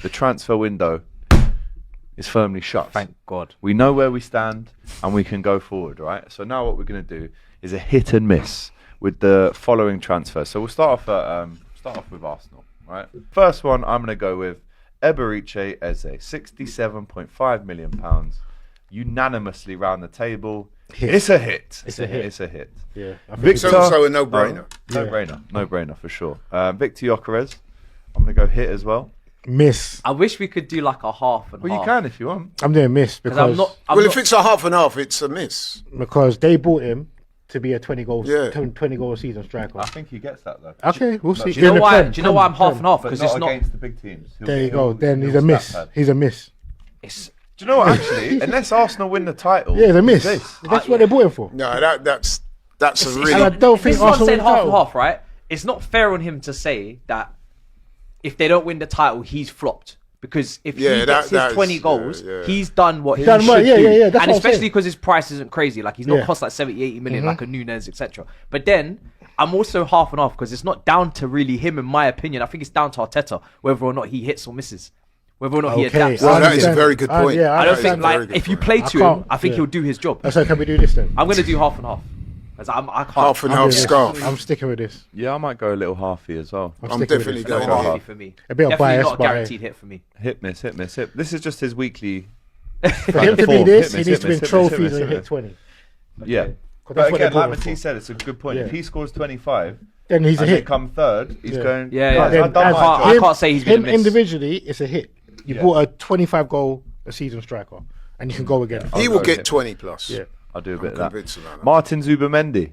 The transfer window is firmly shut. Thank God. We know where we stand and we can go forward, right? So now what we're going to do is a hit and miss with the following transfers. So we'll start off with Arsenal, right? First one, I'm going to go with Eberiche Eze, £67.5 million, unanimously round the table. It's a hit. It's a hit. It's a hit. Yeah. Victor, so a no-brainer. No-brainer for sure. Victor Gyökeres, I'm going to go hit as well. Miss. I wish we could do like a half and half. Well, you can if you want. I'm doing miss because if it's a half and half, it's a miss. Because they bought him to be a 20 goal a season striker. I think he gets that though. Okay, we'll see. Do you know why? Do you know why I'm half and half? Because Because it's it's not. against the big teams. There you go. Then he's a miss. He's a miss. It's, Do you know what? Actually, unless Arsenal win the title, Yeah, he's a miss. this. That's what they bought him for. No, that's a really. And I don't think this one Arsenal said win the half and title. half, right? It's not fair on him to say that if they don't win the title, he's flopped. Because if he gets his 20 goals, he's done what he should do. Yeah, that's and what especially because his price isn't crazy. Like, he's not cost like 70, 80 million like a Nunez, etc. But then, I'm also half and half because it's not down to really him, in my opinion. I think it's down to Arteta, whether or not he hits or misses. Whether or not he adapts. Well, that is a very good point. I don't think, like, if you play to him, I think he'll do his job. So can we do this then? I'm going to do half and half. I can't. Half and half scarf. I'm sticking with this. Yeah, I might go a little halfy as well. I'm definitely going Not half. half for me. A bit of Definitely bias, not a but guaranteed hit for me. Hit, miss. This is just his weekly. For him to be this, he needs to win trophies and hit 20. Yeah. But again, like Matisse said, it's a good point. If he scores 25, then he's a and hit. they come third, he's going. I can't say he's been a miss. Individually, it's a hit. You bought a 25 goal a season striker, and you can go again. He will get 20 plus. Yeah. I'll do a bit of that. Martin Zubimendi.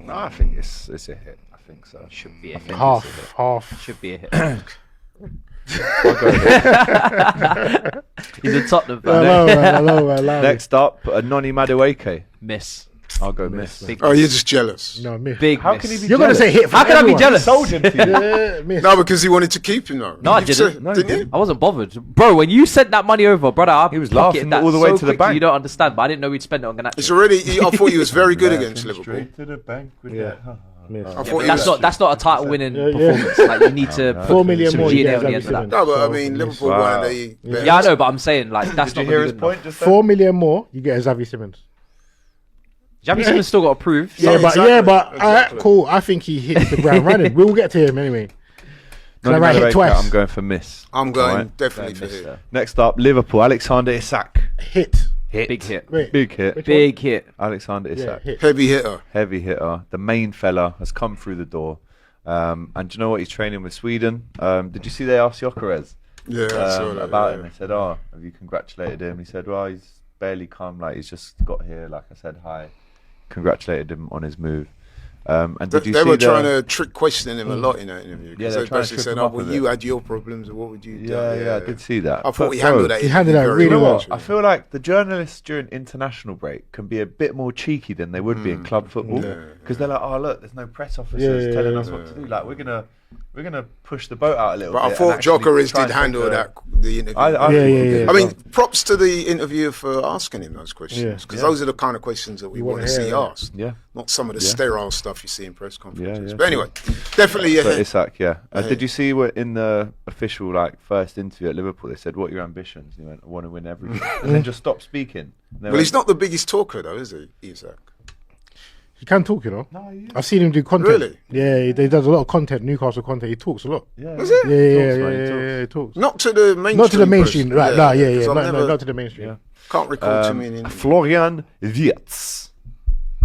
No, I think it's a hit. I think so. Should be a hit. Half. Should be a hit. I'll go hit. He's a Tottenham man. Next up, Noni Madueke. Miss. I'll go miss. Oh, you're just jealous. No, miss. Big How miss. can he be You're going to say hit for How can I be jealous? Sold him to you. Yeah, miss. No, because he wanted to keep him though. No, I didn't. No, Didn't you? I wasn't bothered. Bro, when you sent that money over, brother, He was laughing all the way to the bank. You don't understand, but I didn't know we'd spend it on Ganacho. It's already. I thought he was very good against Liverpool. Straight to the bank with that. Miss. I thought That's not a title winning performance. Like, you need to 4 million some more. G You there get on the end of that. No, but I mean, Liverpool one of the. Yeah, I know, but I'm saying, like, that's Did not you hear his good point enough. just then? 4 million more, you get a Xavi Simmons. Xavi Simmons still got to prove. Yeah, exactly. Alright, cool. I think he hit the ground running. We'll get to him anyway. Can I write hit twice? I'm going for miss. I'm going Alright. definitely for hit. Next up, Liverpool, Alexander Isak. Hit. Big hit. Wait, Big hit. which Big hit. Alexander one? Yeah, Isak. hit. Heavy hitter. Heavy hitter. The main fella has come through the door. And do you know what? He's training with Sweden. Did you see they asked Gyökeres Yeah, I saw that, about yeah. him? They said, "Oh, have you congratulated him?" He said, "Well, he's barely come. Like, he's just got here. Like I said, hi." Congratulated him on his move. And did you They see were trying to trick question him a lot in that interview. Yeah, Because they're they trying to basically trip said, him "Oh, up well, with you it." had your problems. What would you do?" Yeah, I did see that. I thought But, he handled bro, that. He handled that very really well. actually. I feel like the journalists during international break can be a bit more cheeky than they would be in club football because they're like, "Oh, look, there's no press officers telling us what to do. Like, we're gonna push the boat out a little But bit." I thought Gyökeres did handle the interview. I mean, props to the interviewer for asking him those questions because those are the kind of questions that we want to see asked. Yeah. Not some of the sterile stuff you see in press conferences. Yeah. But anyway, definitely a But hit. Isak, did you see what in the official first interview at Liverpool they said, "What are your ambitions?" And he went, "I want to win everything," and then just stopped speaking. Well, he's not the biggest talker though, is he, Isak? He can talk, you know. No, he is. I've seen him do content. Really? Yeah, he does a lot of content, Newcastle content. He talks a lot. Yeah, Was it? Yeah, he talks. Not to the mainstream. Not to the mainstream, person. right? Because I've No, never- not to the mainstream. Can't recall too many. Florian Wirtz.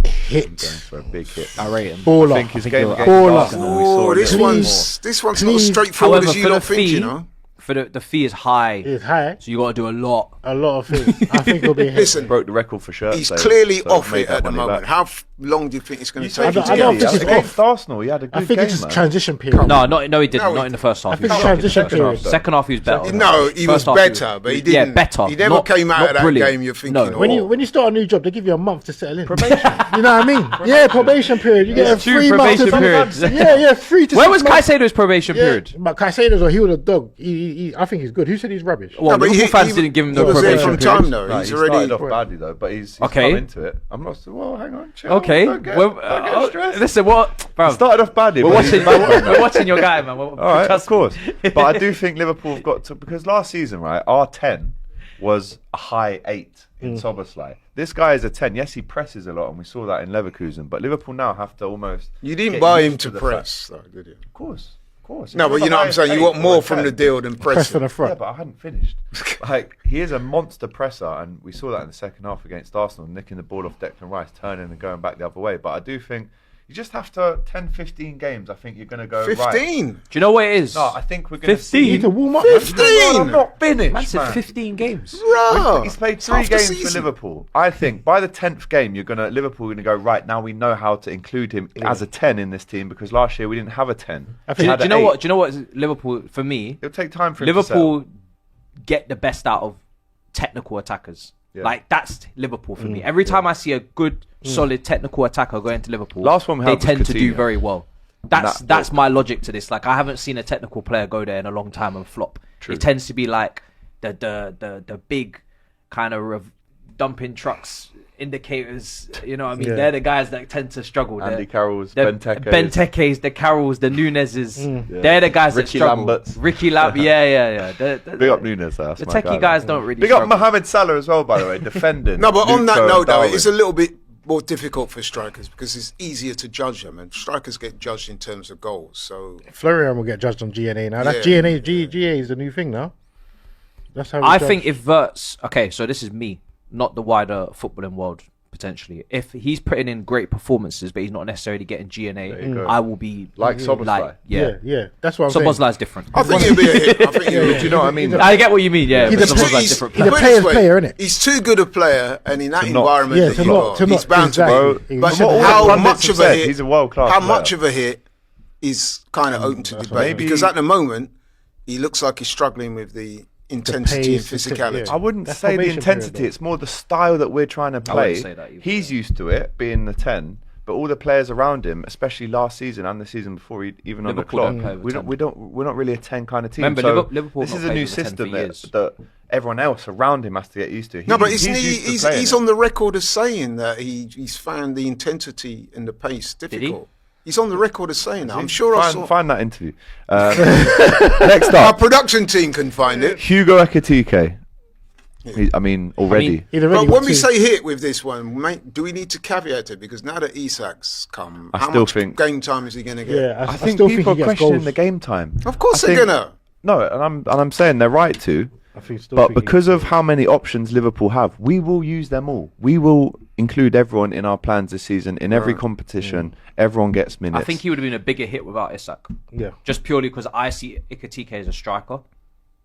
Hit. For a big hit. I rate him. Baller. I think his game against Baller. Arsenal, we saw Oh, a this little bit one's not Please. as straightforward However, as you for the lot think, you fee, know. For the fee is high, It's high. so you got to do a lot. A lot of things. I think it'll be a hit. Listen, broke the record for shirts. he's sales, clearly so off made it that at the money moment. back. How long do you think it's going You to said take? you I don't did. think it's Against Arsenal, he had a good I think game, it's man. transition period. No, he didn't. No, Not he in the first half. I He think was transition second period. half. Second half, he was better. No, he was First half, better, but he didn't. Yeah, better. He never Not- came out not of that brilliant. game. You're thinking, No. When you start a new job, they give you a month to settle in. Probation. You know what I mean? Yeah, probation period. You get a It's true, 3 months. probation period. Yeah, 3 to Where 6 was months. Caicedo's probation Yeah, period? but Caicedo's a he was a dog. He I think he's good. Who said he's rubbish? Well, Liverpool fans didn't give him no probation from period. time though. He's already started off badly though, but he's come into it. I'm not. Well, hang on. Chill. Okay. Don't get stressed. Listen, what? Bro, Started off badly. we're watching your guy, man. All right, of course. But I do think Liverpool have got to, because last season, right, our 10 was a high 8 in Szoboszlai. This guy is a 10. Yes, he presses a lot, and we saw that in Leverkusen. But Liverpool now have to almost. You didn't buy him to press, though, did you? Of course. No, but you know what I'm saying? You want more from the deal than press on the front. Yeah, but I hadn't finished. Like, he is a monster presser, and we saw that in the second half against Arsenal, nicking the ball off Declan Rice, turning and going back the other way. But I do think you just have to 10, 15 games. I think you're going to go 15. Right. Do you know what it is? No, I think we're going to 15. You need to warm up. 15. I'm not finished. Man said 15 games. Bro, He's played 3 games for Liverpool. I think by the 10th game, Liverpool are going to go, right, now we know how to include him as a 10 in this team, because last year we didn't have a 10. Do you know what? Do you know what? Liverpool, for me, it'll take time for Liverpool get the best out of technical attackers. Yeah. Like, that's Liverpool for me. Every time I see a good, solid technical attacker going to Liverpool, last one they tend to do Coutinho. very well. That's my logic to this. Like, I haven't seen a technical player go there in a long time and flop. True. It tends to be like the big kind of dumping trucks, indicators. You know what I mean? Yeah. They're the guys that tend to struggle. Andy Carroll's, Benteke's, the Carrolls, the Nunez's. They're the guys that struggle. Lambert's. Ricky Lambert. Yeah. Big up Nunes. That's the my techie guys don't really Big struggle. up Mohamed Salah as well, by the way, defending. No, but on that Lucho, note, though, Darwin. it's a little bit more difficult for strikers because it's easier to judge them, and strikers get judged in terms of goals. So Florian will get judged on GNA now. That's Yeah. GA is the new thing now. That's how I think if Wirtz, okay, so this is me, not the wider footballing world potentially. If he's putting in great performances, but he's not necessarily getting GNA, I will be like Szoboszlai. yeah. That's what I'm saying. Szoboszlai is different. I think he'll be a hit. I think he'll be a Do you know what I mean? I get what you mean. Yeah, He's but a Szoboszlai's different. he's a put it player's this way, player, innit? He's too good a player, and in that To not. environment, Yeah, that to he not- got, to he's not- bound to exactly. be. But From what all how the pundits much have of a said, hit? he's a world-class How player. much of a hit is kind of open to debate? maybe- Because at the moment, he looks like he's struggling with the intensity and pace, physicality. yeah. I wouldn't That's say the probation intensity. period, It's more the style that we're trying to play. wouldn't say that either, He's used to it, being the 10. But all the players around him, especially last season and the season before, even on the Liverpool clock, don't play with we're not really a 10 kind of team. Remember, so Liverpool this not is a played new with a 10 system for years. that everyone else around him has to get used to. No, but used to he's playing it. on the record as saying that he's found the intensity and the pace difficult. He's on the record as saying that. I'm sure I saw. Find that interview. Next Our up, production team can find it. Hugo Ekitike. Already. He'd already But got when we two. say hit with this one, mate, do we need to caveat it? Because now that Isak's come, I how still much think- game time is he going to get? Yeah, I think still people he are gets questioning goals. the game time. Of course I they're think- going to. No, and I'm saying they're right to. But because of how many options Liverpool have, we will use them all. We will include everyone in our plans this season. In every competition, everyone gets minutes. I think he would have been a bigger hit without Isak. Yeah. Just purely because I see Ekitike as a striker.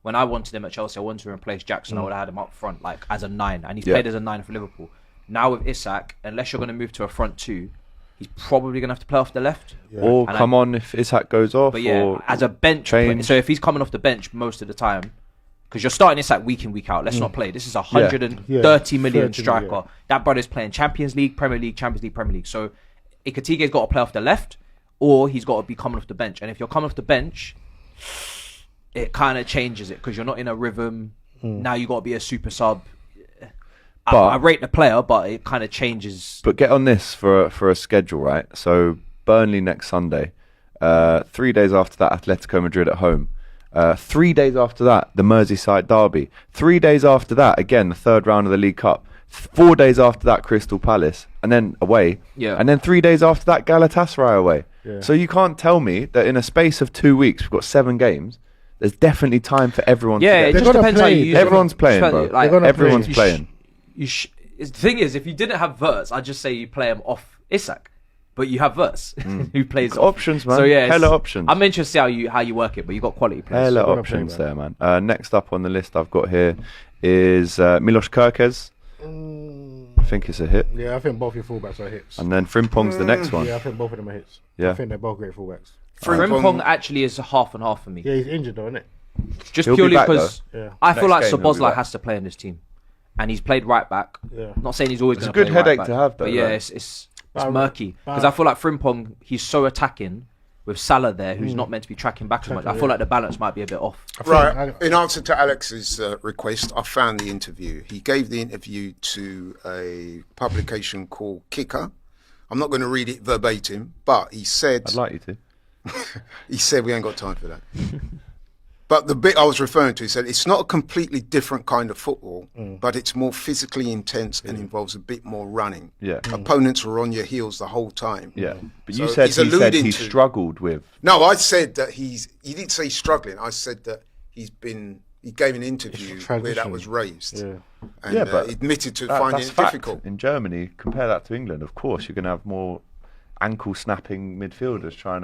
When I wanted him at Chelsea, I wanted to replace Jackson. I would have had him up front, like as a 9, and he's played as a 9 for Liverpool. Now with Isak, unless you're going to move to a front 2, he's probably going to have to play off the left. Yeah. Or And come on if Isak goes off. But yeah, or as a bench change. player, so if he's coming off the bench most of the time, because you're starting Isak week in, week out, let's not play. This is a 130 million 30 striker. million. That brother's playing Champions League, Premier League, Champions League, Premier League. So Ekitige's got to play off the left, or he's got to be coming off the bench. And if you're coming off the bench, it kind of changes it because you're not in a rhythm. Now you got to be a super sub. I rate the player, but it kind of changes. But get on this for a schedule, right? So Burnley next Sunday. 3 days after that, Atletico Madrid at home. 3 days after that, the Merseyside derby. 3 days after that, again, the third round of the League Cup. 4 days after that, Crystal Palace. And then away. Yeah. And then 3 days after that, Galatasaray away. Yeah. So you can't tell me that in a space of 2 weeks, we've got 7 games. There's definitely time for everyone Yeah, to it get. just depends how you use it. Everyone's playing, bro. Like, Everyone's you playing. The thing is, if you didn't have Wirtz, I'd just say you play him off Isak. But you have Wirtz, who plays off. Options, man. So yeah, Hella options. I'm interested to see how you work it, but you got quality players. Hella What I'm options saying, there, man. Next up on the list I've got here is Milos Kerkez. I think it's a hit. Yeah, I think both your fullbacks are hits. And then Frimpong's the next one. Yeah, I think both of them are hits. Yeah. I think they're both great fullbacks. Frimpong actually is a half and half for me. Yeah, he's injured though, isn't it? Just He'll be purely back, because though. Yeah. I feel like Next game he'll be Szoboszlai back. has to play in this team, and he's played right back. Yeah. Not saying he's always It's going a to play good right headache back, to have, though, But yeah, right? it's murky because I feel like Frimpong, he's so attacking with Salah there, who's not meant to be tracking back as much. I feel like the balance might be a bit off. Right. In answer to Alex's request, I found the interview. He gave the interview to a publication called Kicker. I'm not going to read it verbatim, but he said... I'd like you to. He said we ain't got time for that. But the bit I was referring to, he said, it's not a completely different kind of football, but it's more physically intense and involves a bit more running. Yeah. Opponents are on your heels the whole time. Yeah. But So you said he's he struggled with... No, I said that he didn't say he's struggling. I said that he gave an interview where that was raised. Yeah. And but he admitted to finding it difficult. In Germany, compare that to England, of course, you're going to have more ankle snapping midfielders trying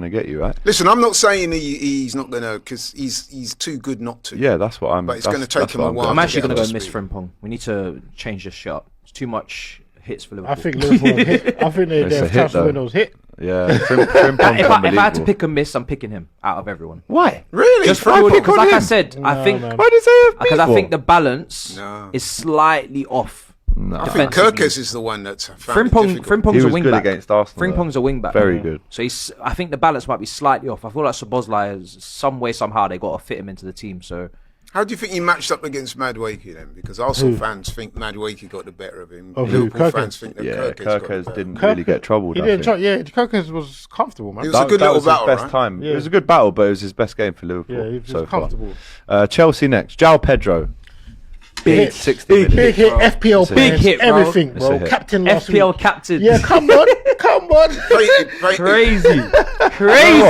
to get you, right? Listen, I'm not saying he's not going to, because he's too good not to. Yeah, that's what I'm... But it's going to take him a while. I'm actually going to go miss Frimpong. We need to change this shit up. It's too much hits for Liverpool. I think Liverpool hit. I think they have chance to win those hit. Yeah, Frimpong's if I had to pick a miss, I'm picking him out of everyone. Why? Really? Just because, like I said, I think... Why did you say because I think the balance is slightly off. No. I think Kirkes is the one that's Frimpong's a wing good back against Arsenal. Frimpong's a wing back. Very good. So I think the balance might be slightly off. I feel like Szoboszlai is some way, somehow they got to fit him into the team. So how do you think he matched up against Madueke then? Because Arsenal fans think Madueke got the better of him. Liverpool fans think that Kirkes didn't really get troubled. He didn't. Kirkes was comfortable, man. It was a good little battle, best time. Yeah. It was a good battle, but it was his best game for Liverpool. Yeah, he was so comfortable. Chelsea next. João Pedro. Big 60 million. Big hit, FPL It's a players, hit, bro. everything, bro. Captain last FPL week. captain. Yeah, come on. Crazy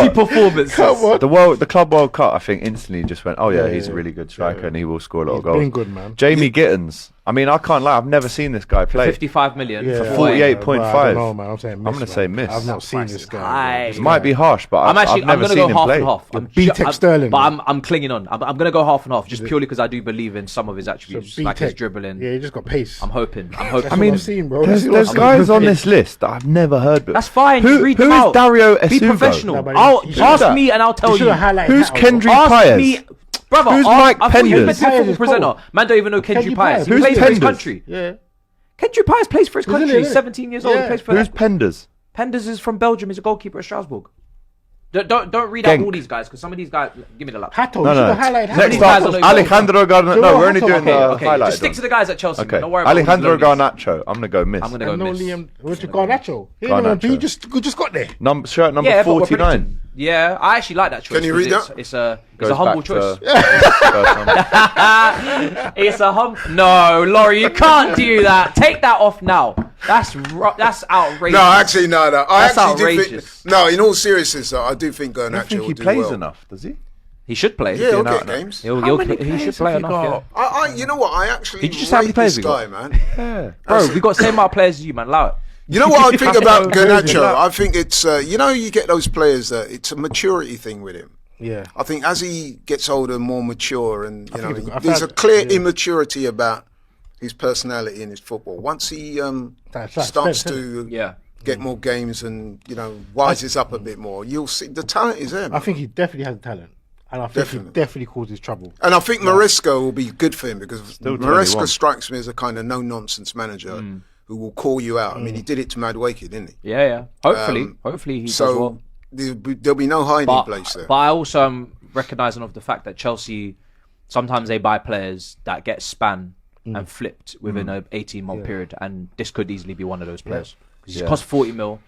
performance. Come on. The Club World Cup, I think, instantly just went, oh yeah, he's a really good striker and he will score a lot of goals. Been good, man. Jamie Gittins. I mean, I can't lie, I've never seen this guy play. 55 million for 48.5. I don't know, man. I'm saying miss. I'm going to say miss. I've not seen this guy. It might be harsh, but I'm I've never going to seen go half him and play. half. B-Tech Sterling. But I'm clinging on. I'm going to go half and half just purely because I do believe in some of his attributes, like his dribbling. Yeah, he just got pace. I'm hoping. I mean, bro. There's guys on this list that I've never heard of. That's fine. Who read is them out. Dario Esugo? Be professional. No, Ask me and I'll tell you. Who's Kendry Ask Paez? me. Brother, Who's Mike I thought you were Penders? meant to be a football presenter. Man don't even know Kendry Paez. He Who's plays for his Penders? country. Yeah. Kendry Paez plays for his country. Brazilian, He's 17 years old. He plays for Who's Penders? Penders is from Belgium. He's a goalkeeper at Strasbourg. Don't read out all these guys because some of these guys. Give me the luck. Hato. No. Highlight Next these guys up, are Alejandro Garnacho. No, we're only doing the Okay, highlight. just stick to the guys at Chelsea. Okay, Man. Don't worry about Alejandro all these loadies. Garnacho. I'm gonna go miss. I'm gonna go miss. What's your Garnacho? He just got there. Shirt number Yeah, but we're 49. predicting. Yeah, I actually like that choice. Can you read that? It's a Goes humble back choice. to- It's a No, Laurie, you can't do that. Take that off now. That's outrageous. No, actually, no. That's outrageous. In all seriousness, I do think I don't Garnacho think will he do plays well. email, does he? He should play. Yeah, he'll get games. He should play enough. Yeah. You know what? I actually Did you just have any rate players this we guy, got? man. Yeah. Bro, we got the same amount of players as you, man. Allow it. You know what I think about Garnacho? I think it's, you get those players that it's a maturity thing with him. Yeah. I think as he gets older, more mature, and there's a clear immaturity about his personality in his football. Once he starts to get more games and wises up a bit more, you'll see the talent is there. Man. I think he definitely has the talent, and I think he definitely causes trouble. And I think Maresca will be good for him because Maresca strikes me as a kind of no-nonsense manager who will call you out. I mean, he did it to Madueke, didn't he? Yeah. Hopefully he does well. There'll be no hiding place there. But I also am recognising of the fact that Chelsea, sometimes they buy players that get spun and flipped within an 18-month period, and this could easily be one of those players. Because it costs 40 mil.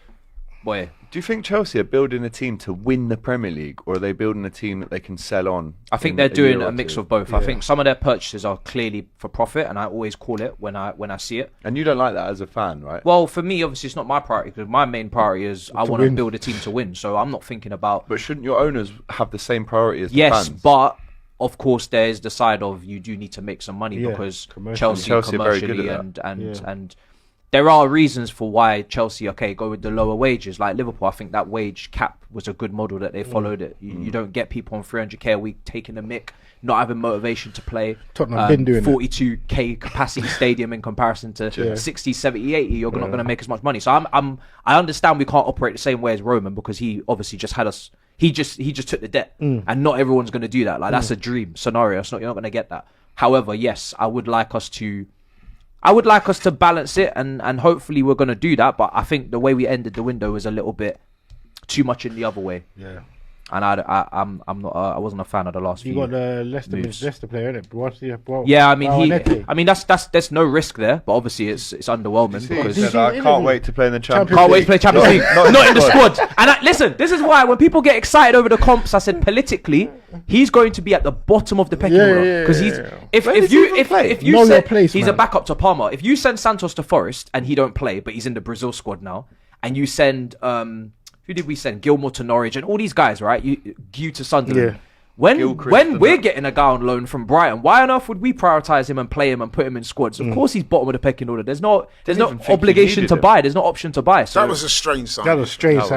Boy. Do you think Chelsea are building a team to win the Premier League, or are they building a team that they can sell on? I think they're doing a mix of both. I think some of their purchases are clearly for profit, and I always call it when I see it. And you don't like that as a fan, right? Well, for me, obviously, it's not my priority because my main priority is I want to build a team to win. So I'm not thinking about. But shouldn't your owners have the same priority as the fans? fans? But of course, there's the side of you do need to make some money because Chelsea commercially and there are reasons for why Chelsea go with the lower wages. Like Liverpool, I think that wage cap was a good model that they followed it. You don't get people on 300k a week taking a mick, not having motivation to play. Tottenham been doing 42k capacity stadium in comparison to 60, 70, 80. You're not going to make as much money. So I understand we can't operate the same way as Roman because he obviously just had us. He just took the debt, and not everyone's going to do that. Like that's a dream scenario. You're not going to get that. However, yes, I would like us to balance it, and hopefully we're going to do that. But I think the way we ended the window was a little bit too much in the other way. Yeah. And I'm not. I wasn't a fan of the last few. You got the Leicester player, innit? Yeah, I mean, that's no risk there, but obviously it's underwhelming because he said, I can't wait to play in the Champions League. Can't wait to play Champions League. Not in the squad. And listen, this is why when people get excited over the comps, I said politically, he's going to be at the bottom of the pecking order because if you said he's a backup to Palmer, if you send Santos to Forest and he don't play, but he's in the Brazil squad now, and you send who did we send? Gilmour to Norwich and all these guys, right? Gue to Sunderland. Yeah. When we're getting a guy on loan from Brighton, why on earth would we prioritise him and play him and put him in squads? Of course, he's bottom of the pecking order. There's no obligation to buy. There's no option to buy. So that was a strange sign.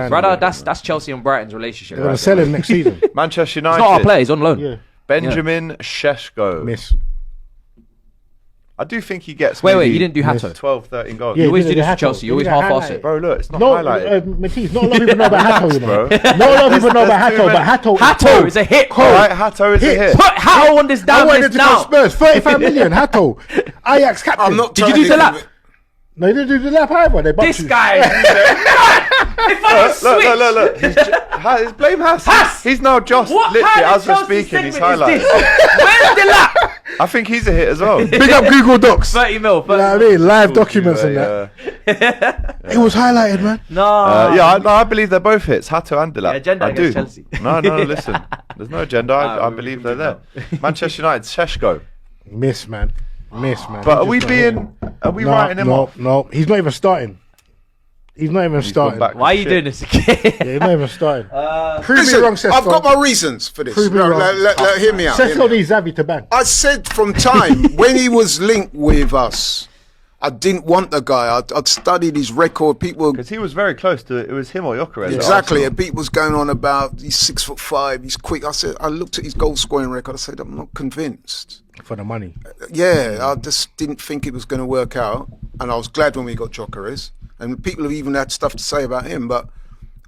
Brother, that's Chelsea and Brighton's relationship. They're going to sell him next season. Manchester United. He's not our player. He's on loan. Yeah. Benjamin Šeško. Miss. I do think he gets. Wait, you didn't do Hato. 12, 13 goals. You always do this to Chelsea. You always half-ass it. Bro, look, it's not highlighted. Matisse, not a lot of people know about Hato, you know. Not a lot of people know about Hato, but Hato is a hit. Right, Hato is a hit. Put Hato on this down list now. Spurs, 35 million, Hato. Ajax captain. Did you do the lap? No, he didn't do the lap either. This guy. Look. Blame Hass. He's now just literally as we're speaking. He's highlighted. Where's the lap? I think he's a hit as well. Big up Google Docs. 30 mil. You know what I mean? Live documents and that. It was highlighted, man. No. I believe they're both hits. Hato and Delap. Agenda against Chelsea. No, listen. There's no agenda. I believe they're there. Manchester United, Šeško. Miss, man. But are we writing him off? No, he's not even starting. He's not even starting. Why are you doing this again? Yeah, he's not even starting. Prove me wrong, Sesco. I've got my reasons for this. Hear me out. Sesco needs Xavi to bang. I said from time when he was linked with us, I didn't want the guy. I'd studied his record. Because he was very close to it. It was him or Gyökeres. Exactly. And people was going on about he's 6'5", he's quick. I looked at his goal scoring record. I said, I'm not convinced. For the money. Yeah, I just didn't think it was going to work out. And I was glad when we got Gyökeres. And people have even had stuff to say about him. But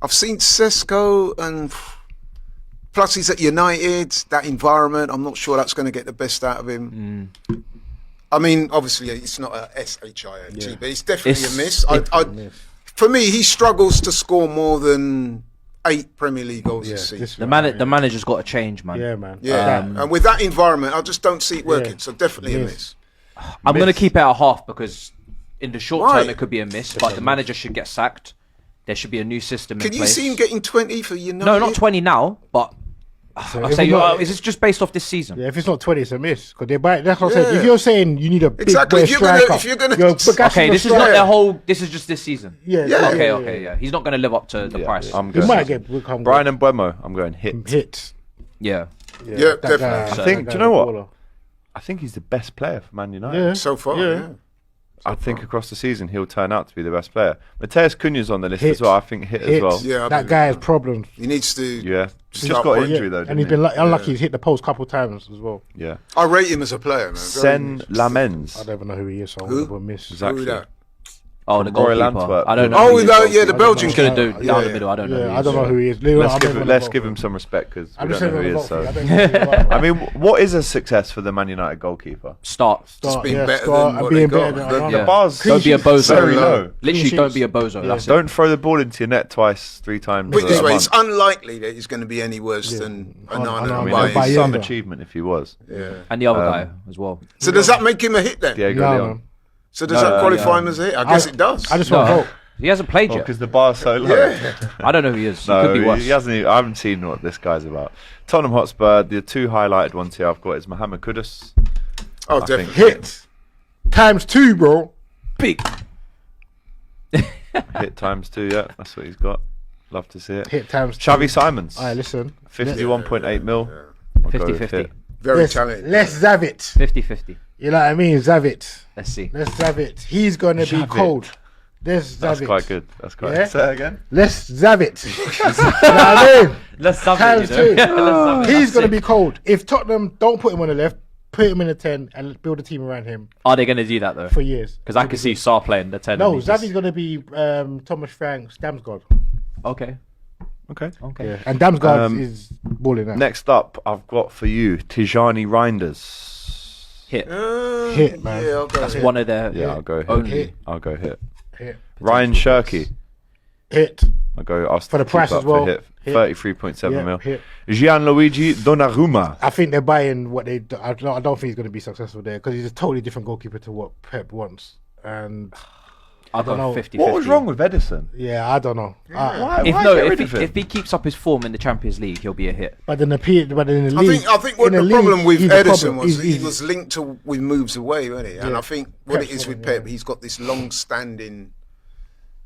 I've seen Šeško, and plus he's at United, that environment. I'm not sure that's going to get the best out of him. I mean, obviously, it's not a SHING, but it's definitely a miss. For me, he struggles to score more than 8 Premier League goals this season. The manager's got to change, man. Yeah, man. Yeah, and with that environment, I just don't see it working. So definitely a miss. I'm going to keep it at half because in the short term it could be a miss, but the manager should get sacked. There should be a new system in place. Can you see him getting 20 for United? No, not 20 now, but I say, is this just based off this season? Yeah, if it's not 20, it's a miss. Because they buy. That's what I said. If you're saying you need a big striker, if you're gonna okay, this is not their whole. This is just this season. Yeah. Okay. He's not going to live up to the price. I'm he going. Might get Brian and Mbeumo. I'm going hit. Hit. Yeah, definitely. I think. Do you know what? I think he's the best player for Man United. Yeah. So far, yeah. I think across the season he'll turn out to be the best player. Mateus Cunha's on the list as well. I think hit as well. Yeah, that guy has problems. He needs to. Yeah, he's just got injury though, and he's been unlucky. He's hit the post a couple of times as well. Yeah, I rate him as a player, man. Sen Lamens. I don't even know who he is. So who? Miss. Exactly. Who that? Oh, the goalkeeper. Antwerp. I don't know. The Belgian. He's going to do down the middle. I don't know. I don't know who he is. Let's give him some respect because we don't know who he is. So. I mean, what is a success for the Man United goalkeeper? Start. Just being better than what they got. The bars. Don't be a bozo. Very low. Literally, don't be a bozo. Don't throw the ball into your net twice, 3 times. Put it this way, it's unlikely that he's going to be any worse than Onana. Some achievement if he was. Yeah. And the other guy as well. So does that make him a hit then? Diego Leon. So does that qualify him as a hit? I guess it does. I just want to hope. He hasn't played yet because the bar's so low. I don't know who he is. No, he could be worse. He hasn't. I haven't seen what this guy's about. Tottenham Hotspur. The 2 highlighted ones here I've got is Mohamed Kudus. Oh, definitely hit times 2, bro. Big hit times 2. Yeah, that's what he's got. Love to see it. Hit times 2. Xavi Simons. Alright, listen. 51.8 mil. 50-50. Very talented. Let's Zav it. 50-50. You know what I mean? Zav it. Let's see. Let's Zav it. He's going to be cold. Let's Zav it. That's quite good. That's quite good. Say it again. Let's Zav it. You know what I mean? Let's Zav it. He's going to be cold. If Tottenham don't put him on the left, put him in the 10 and build a team around him. Are they going to do that though? For years. Because I can see Sarr playing the 10. No, Xavi's going to be Thomas Frank's Damsgaard. Okay. Yeah. And Damsgaard is balling out. Next up, I've got for you Tijani Reinders. Hit. Hit, man. Yeah, that's one of their I'll go hit. only. Hit. I'll go hit. Hit. Ryan Shirky. Hit. I go ask for the price as well. 33.7 mil. Gianluigi Donnarumma. I think they're buying what they. I don't think he's going to be successful there because he's a totally different goalkeeper to what Pep wants. And I don't know. 50-50. What was wrong with Edison? Yeah, I don't know. If he keeps up his form in the Champions League, he'll be a hit. But in the league, I think what the problem with Edison was he was linked with moves away, wasn't he? And I think what it is with Pep, he's got this long-standing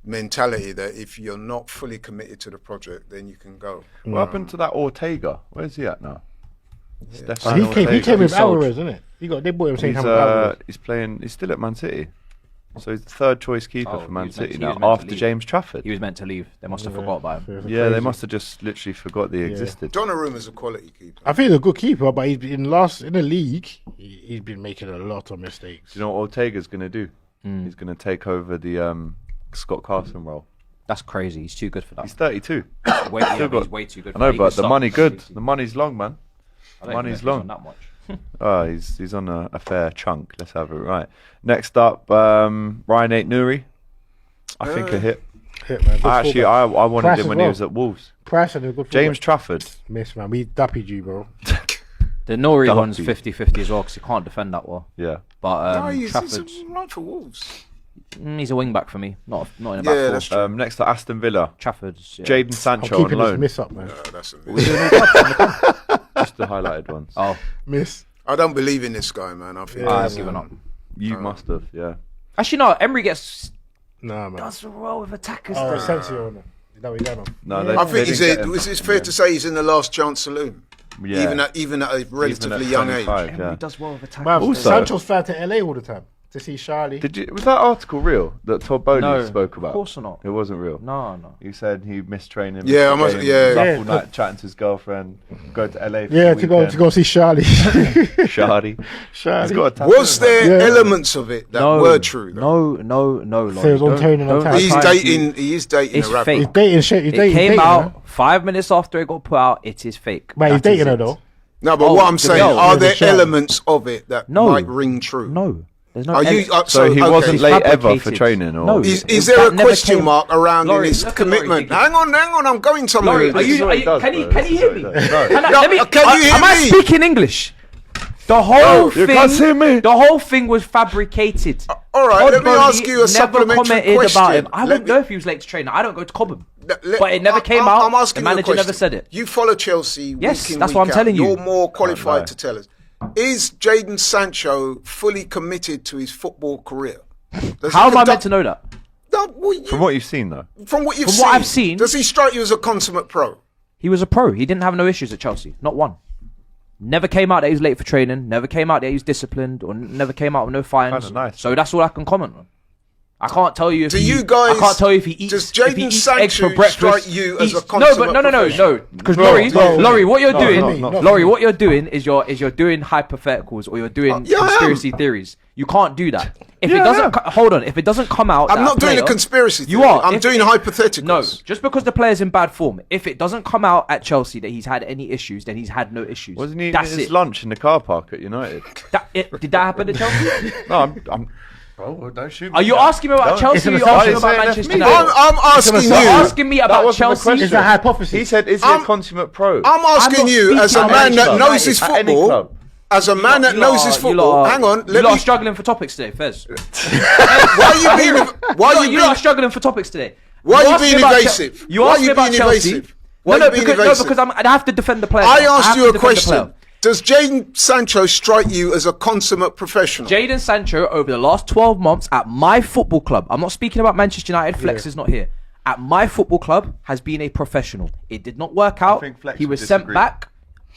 mentality that if you're not fully committed to the project, then you can go. What happened to that Ortega? Where's he at now? He came with Alvarez, isn't it? They bought him same time with Alvarez. He's still at Man City. So he's the third choice keeper for Man City now after James Trafford. He was meant to leave. They must have forgot about him. Yeah, they must have just literally forgot he existed. Donnarumma's a quality keeper. I think he's a good keeper, but he's been in the league. He's been making a lot of mistakes. Do you know what Ortega's going to do? He's going to take over the Scott Carson role. That's crazy. He's too good for that. He's 32. He's way too good. I know, but the money good. The money's long, man. The money's long. That much. He's on a fair chunk. Let's have it right. Next up, Ryan Aït-Nouri. I think a hit. Man. I wanted Price him when he was at Wolves. Price and a good James Trafford. Miss, man. We duppied you, bro. The Nouri one's 50-50 as well because he can't defend that well. Yeah. But he's Trafford, right for Wolves. He's a wing back for me, not in a back four. Next to Aston Villa, Trafford's Jadon Sancho on loan. Miss up, man. That's a Just the highlighted ones. Oh, miss. I don't believe in this guy, man. I think I've given up. You must have, yeah. Actually, no. Emery gets Nah, man. does well with attackers. Oh, Sancho. No, we don't know. No, I think it's fair to say he's in the last chance saloon. Yeah. Even at a relatively young age. Emery does well with attackers. Man, Also- Sancho's flying to LA all the time to see Charlie. Was that article real that Todd Bowley spoke about? Of course not. It wasn't real. No. He said he missed training. Yeah, I must. Yeah. All night chatting to his girlfriend, go to LA. For Yeah, the to go see Charlie. Shardy. He's got a tattoo. Was there elements of it that were true? Though? No. So it was on training on time. He is dating It's a rapper. fake. He's dating shit. It came out 5 minutes after it got put out. It is fake. But he's dating her though. No, but what I'm saying, are there Charlie. elements of it that might ring true? No. There's no. So he wasn't late ever for fabricated. training, or No. Is there a never question came- mark around Laurie, his look at commitment? Laurie, Hang on, I'm going somewhere. Laurie, with this. can you hear me? No. Can you hear Am I me? speaking English? The whole you can't see me. The whole thing was fabricated. All right, Todd let me ask you a Bowley supplementary never commented question. about him. I Let wouldn't me- know if he was late to train. I don't go to Cobham. But it never came out. I'm asking The you a manager never question. said it. You follow Chelsea. Yes, week in, that's week what I'm out. telling you. You're more qualified lie. to tell us. Is Jadon Sancho fully committed to his football career? How am I meant to know that? From what you've seen, though. From what you've From seen, what I've seen- does he strike you as a consummate pro? He was a pro. He didn't have no issues at Chelsea. Not one. Never came out that he was late for training. Never came out that he was disciplined, or never came out with no fines. Kinda nice. So that's all I can comment on. I can't tell you if Do you guys? I can't tell you if he eats. Does if he Jadon eats eggs for Sancho breakfast. strike you as a No, consummate but no. professional? Because No, Laurie, what you're no, doing, no, Laurie, what you're doing is you're doing hypotheticals or you're doing Yeah, I am. conspiracy theories. You can't do that. If it doesn't, hold on. If it doesn't come out, I'm that not doing a player- conspiracy theory. You are. I'm If doing it- hypotheticals. No, just because the player's in bad form. If it doesn't come out at Chelsea that he's had any issues, then he's had no issues. Wasn't he That's eating his it. lunch in the car park at United? Did that happen at Chelsea? No, I'm. Bro, don't shoot me. Are you asking me about Chelsea? Or It's you an asking me assumption. about Manchester I'm- United? I'm asking You're you. asking me That about wasn't the Chelsea. question. It's a hypothesis. He said, "Is he a consummate pro?" I'm asking not you, as a speaking man at that any knows club. his At any football, club. as a man that You knows lot his are- football. Hang on, You let lot me. are struggling for topics today, Fez. Why are you being? Why are you You lot are being? struggling for topics today. Why are you asked me being about evasive? You Why asked are me you about being Chelsea. evasive? Why No, are you being evasive? because I have to defend the player. I have asked to you a defend the question. player. Does Jadon Sancho strike you as a consummate professional? Jadon Sancho over the last 12 months at my football club. I'm not speaking about Manchester United. Flex is not here. At my football club has been a professional. It did not work out. think Flex He would was sent disagree. back.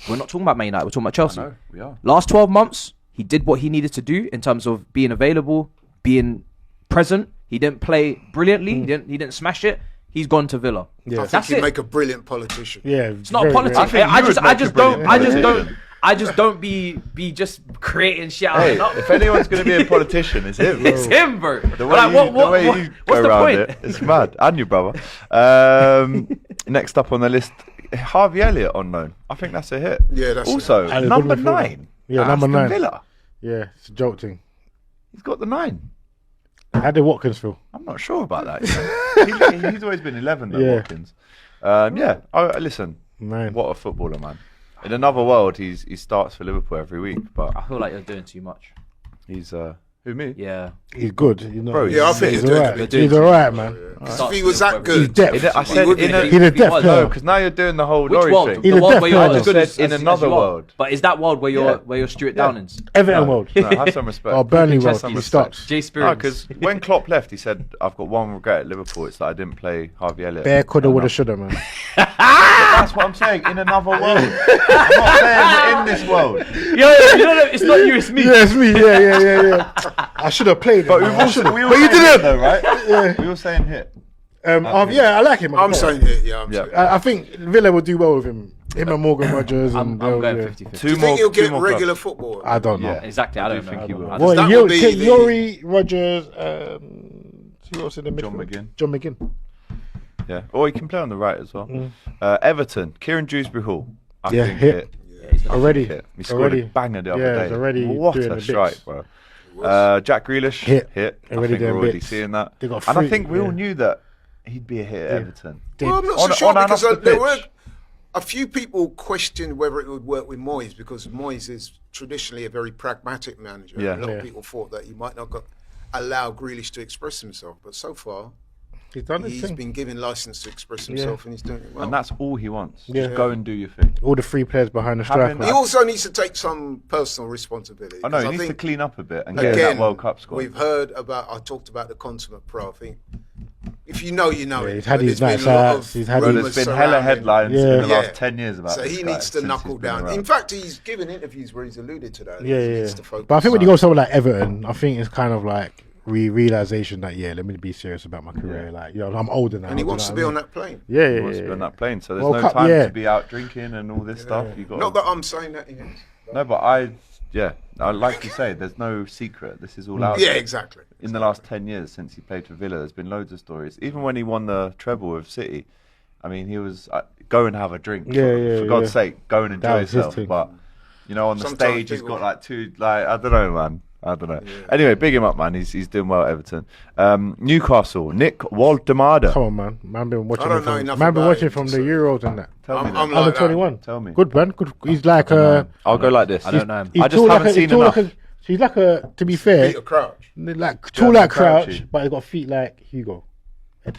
We're not talking about Man United. We're talking about Chelsea. No, we are. Last 12 months, he did what he needed to do in terms of being available, being present. He didn't play brilliantly. He didn't smash it. He's gone to Villa. I think That's you'd it. make a brilliant politician. Yeah, It's not politics. think I you would make a brilliant politician. I just don't be just creating shit. Hey, out of if anyone's going to be a politician, it's him. it's him, bro. The way, Like, the way you go what's the around point? it, it's mad. And you, brother. Next up on the list, Harvey Elliott on loan. I think that's a hit. Yeah, that's also And number Liverpool. 9. Yeah, at number Aston 9. Villa. Yeah, it's a joke thing. He's got the 9. How did Watkins feel? I'm not sure about that. You know? he's always been 11 though, Watkins. Listen, man, what a footballer, man. In another world, he starts for Liverpool every week, but I feel like you're doing too much. he's who, me? Yeah. he's good. He's not, Bro, Yeah, I think he's he's doing alright. a bit. He's alright, man. If he was that good, He's depth. I said would be. in a He's a depth was. player. no, because now you're doing the whole Which Laurie world? thing. He's The a world depth where you're player. not as good I as said in as another you are. world. But is that world where you're Stuart Downings? Everton world. No, have some respect. Or Burnley Have world. some He respect. starts. Jay Spears. Because when Klopp left, he said, "I've got one regret at Liverpool. It's that I didn't play Harvey Elliott." Bare coulda, No, woulda, no. shoulda, man. That's what I'm saying. In another world, I'm not saying in this world. Yo, it's not you, it's me. Yeah, it's me. Yeah. I should have played. But Him, man. I should've. we all But you saying didn't. hit though, right? Yeah. We all saying hit. Yeah, I like him. I'm saying it. Yeah, I'm saying it. I think Villa will do well with him. Him and Morgan Rogers. I'm And going yeah. 50-50. Do you think he'll get regular football? I don't know. Yeah. Exactly, I don't think know. he will. Well, That would be the- Yori Rogers. Who else in the John midfield? McGinn. John McGinn. Yeah. Or he can play on the right as well. Everton, Kieran Dewsbury Hall. I Yeah, think hit. hit. Already. Hit. He scored Already. a banger the other Yeah, day. he's already What doing a the strike, bits. bro. Jack Grealish, Hit. I Already think we're doing already bits. seeing that. They got And I three, think we all yeah. knew that he'd be a hit at Everton. Well, I'm not On- so sure on and because off the there pitch. were a few people questioned whether it would work with Moyes because Moyes is traditionally a very pragmatic manager. Yeah. A lot Yeah. of people thought that he might not allow Grealish to express himself, but so far He's done his he's thing. been given license to express himself and he's doing it well. And that's all he wants. Yeah. Just go and do your thing. All the free players behind the Having- striker. He also needs to take some personal responsibility. I know, 'cause he needs to think, clean up a bit and get in again, that World Cup squad. we've heard about, I talked about the consummate pro. I think if you know, you know Yeah, it. he's had But his there's been nights a lot out, of he's had Bro, his- rumours there's been hella surrounding him. headlines Yeah. in the last Yeah. 10 years about So this he guy needs to since knuckle he's been down. around. In fact, he's given interviews where he's alluded to that. Yeah, He yeah. needs to focus. But I think when you go somewhere like Everton, I think it's kind of like realization that let me be serious about my career. Like I'm older now. and he wants to be on that plane. Yeah, He wants to be on that plane, so there's World no Cup, time yeah. to be out drinking and all this stuff. You got Not that I'm saying that he is. no, but like you say, there's no secret. This is all out. Yeah, there. exactly. In the last 10 years since he played for Villa, there's been loads of stories. Even when he won the treble with City, I mean, he was go and have a drink. For God's sake, go and That enjoy was his yourself. thing. But on the Sometimes stage, he's people- got like two. Like I don't know, man. I don't know. Anyway, big him up, man. He's doing well at Everton. Newcastle, Nick Waldemada. Come on, man. Man, been watching. I don't him know from, enough man, been about watching him from to the say. Euros and that. Tell me. I'm then. like Under that. 21. Tell me. Good man. Good. He's like I'll go like this. I don't know him. I just haven't seen enough. He's like a. To be fair, Peter Crouch. like tall like Crouch, Crouchy. but he's got feet like Hugo. Yeah,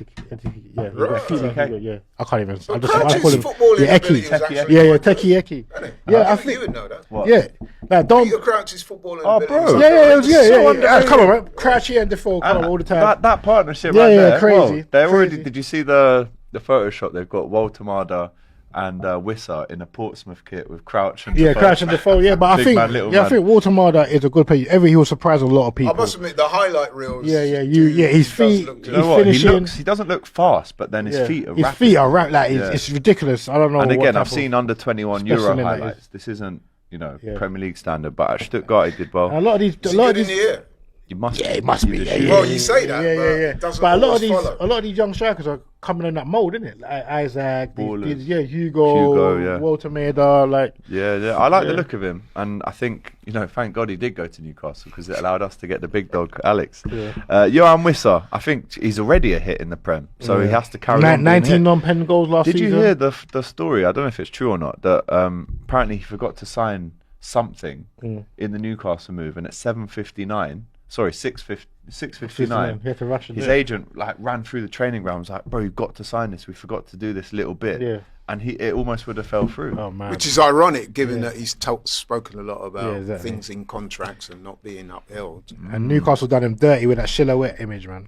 he's got Right. feet like Okay. Hugo. Yeah, I can't even. I Crouch's call him. footballing Yeah, ability Eki. is actually Yeah, quite Techie good, Eki. isn't it? Yeah, I you think. would know that. What? Yeah, like don't. Peter Crouch's footballing Oh, ability. bro. is Yeah, so yeah. Come on, man. Crouchy and Defoe come on all the time. That partnership Yeah, right yeah, there. crazy, Well, they're already. crazy. Did you see the Photoshop? They've got Waldemada and Wissa in a Portsmouth kit with Crouch and Yeah, Defoe. Crouch and Defoe. Yeah, but I Big think man, little I man. think Walter Marder is a good player. He will surprise a lot of I people. must admit, the highlight reels. Yeah, his does feet. look You good. know what? finishing. He doesn't look fast, but then his Yeah. feet are His rapid. feet are rapid. Like Yeah. it's ridiculous. I don't know. And what again, type I've of- seen under 21 Euro specimen that highlights. is. This isn't, Yeah. Premier League standard, but at Stuttgart he did well. a lot of these. Is A he lot of good in these. the air? You must. Yeah, it must be. You Yeah, should. yeah, Well, you say that, yeah, but yeah, yeah. it doesn't But a lot of always these, follow. a lot of these young strikers are coming in that mold, isn't it? Like Isaac, Ballers. Hugo, yeah. Walter Maida, like. Yeah. I like the Yeah. look of him, and I think thank God he did go to Newcastle because it allowed us to get the big dog Alex. Yeah. Johan Wissa, I think he's already a hit in the Prem, so he has to carry on. being a 19 hit. non-pen goals last Did you season. hear the story? I don't know if it's true or not. That apparently he forgot to sign something in the Newcastle move, and at 7:59, sorry, 6:59, He had to rush it. his agent ran through the training ground. Was like, "Bro, you've got to sign this. We forgot to do this little bit." Yeah. And it almost would have fell through. Oh man. Which is ironic, given that he's spoken a lot about Yeah, exactly. things in contracts and not being upheld. And Newcastle done him dirty with that silhouette image, man.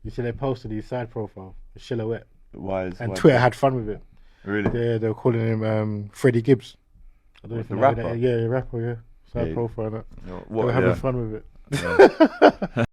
You see, they posted his side profile, the silhouette, Why and why- Twitter had fun with it. really? They were calling him Freddie Gibbs. I don't know if The you know rapper? that. Yeah, the rapper. Yeah, side Yeah. profile. And that. You know, They were what, having yeah. fun with it. Yeah.